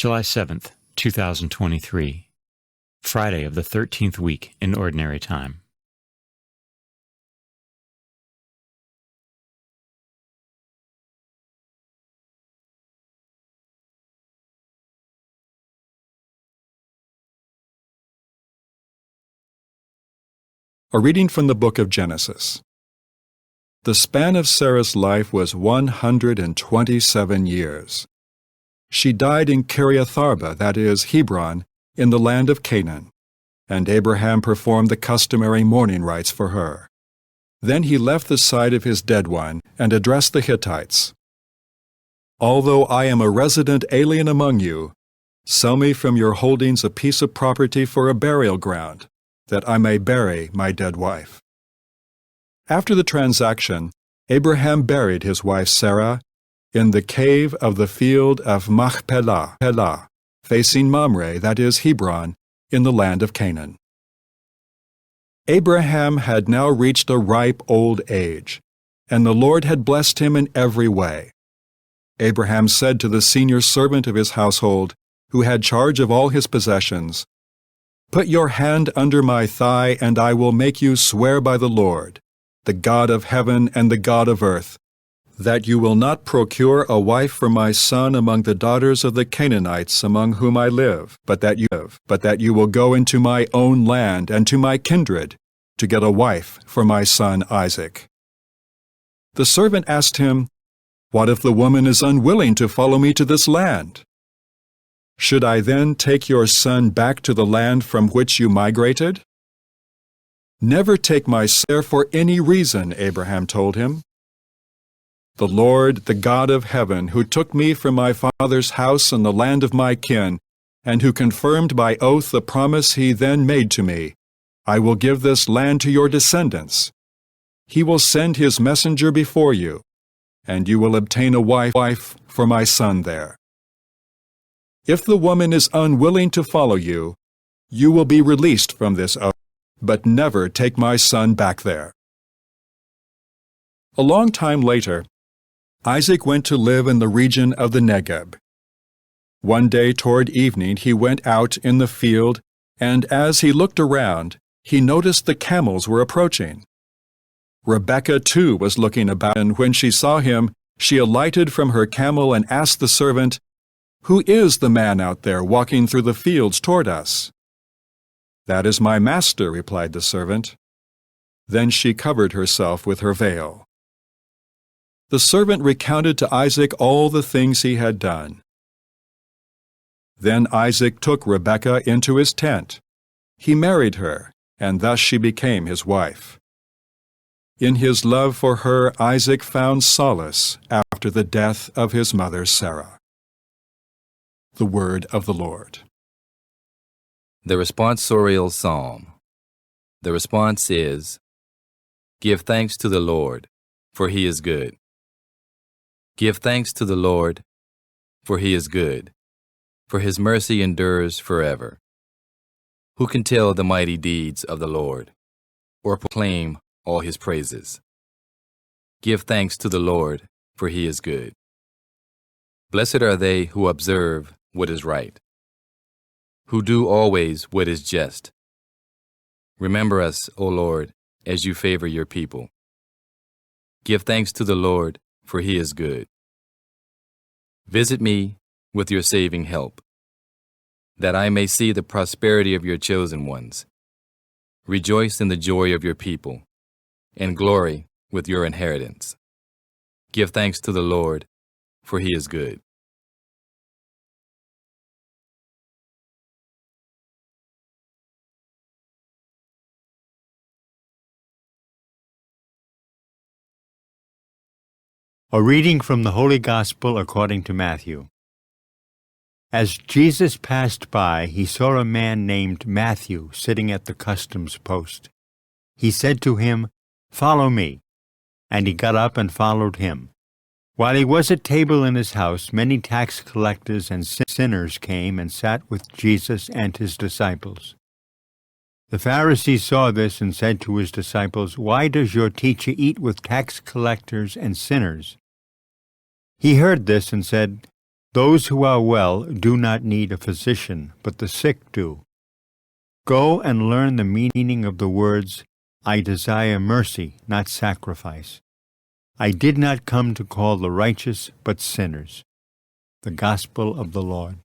July 7th, 2023, Friday of the 13th week in Ordinary Time. A reading from the book of Genesis. The span of Sarah's life was 127 years. She died in Kiriath-arba, that is, Hebron, in the land of Canaan, and Abraham performed the customary mourning rites for her. Then he left the side of his dead one and addressed the Hittites. "Although I am a resident alien among you, sell me from your holdings a piece of property for a burial ground, that I may bury my dead wife." After the transaction, Abraham buried his wife Sarah in the cave of the field of Machpelah, facing Mamre, that is Hebron, in the land of Canaan. Abraham had now reached a ripe old age, and the Lord had blessed him in every way. Abraham said to the senior servant of his household, who had charge of all his possessions, "Put your hand under my thigh, and I will make you swear by the Lord, the God of heaven and the God of earth, that you will not procure a wife for my son among the daughters of the Canaanites among whom I live, but that you will go into my own land and to my kindred to get a wife for my son Isaac." The servant asked him, "What if the woman is unwilling to follow me to this land? Should I then take your son back to the land from which you migrated?" "Never take my son for any reason," Abraham told him. "The Lord, the God of heaven, who took me from my father's house and the land of my kin, and who confirmed by oath the promise he then made to me, I will give this land to your descendants. He will send his messenger before you, and you will obtain a wife for my son there. If the woman is unwilling to follow you, you will be released from this oath, but never take my son back there." A long time later, Isaac went to live in the region of the Negeb. One day toward evening he went out in the field, and as he looked around, he noticed the camels were approaching. Rebekah too was looking about, and when she saw him, she alighted from her camel and asked the servant, "Who is the man out there walking through the fields toward us?" "That is my master," replied the servant. Then she covered herself with her veil. The servant recounted to Isaac all the things he had done. Then Isaac took Rebekah into his tent. He married her, and thus she became his wife. In his love for her, Isaac found solace after the death of his mother Sarah. The word of the Lord. The responsorial psalm. The response is, "Give thanks to the Lord, for he is good. Give thanks to the Lord, for he is good, for his mercy endures forever. Who can tell the mighty deeds of the Lord, or proclaim all his praises? Give thanks to the Lord, for he is good. Blessed are they who observe what is right, who do always what is just. Remember us, O Lord, as you favor your people. Give thanks to the Lord, for he is good. Visit me with your saving help, that I may see the prosperity of your chosen ones. Rejoice in the joy of your people, and glory with your inheritance. Give thanks to the Lord, for he is good." A reading from the Holy Gospel according to Matthew. As Jesus passed by, he saw a man named Matthew sitting at the customs post. He said to him, "Follow me." And he got up and followed him. While he was at table in his house, many tax collectors and sinners came and sat with Jesus and his disciples. The Pharisees saw this and said to his disciples, "Why does your teacher eat with tax collectors and sinners?" He heard this and said, Those who are well do not need a physician, but the sick do. Go and learn the meaning of the words, I desire mercy, not sacrifice. I did not come to call the righteous, but sinners. The Gospel of the Lord.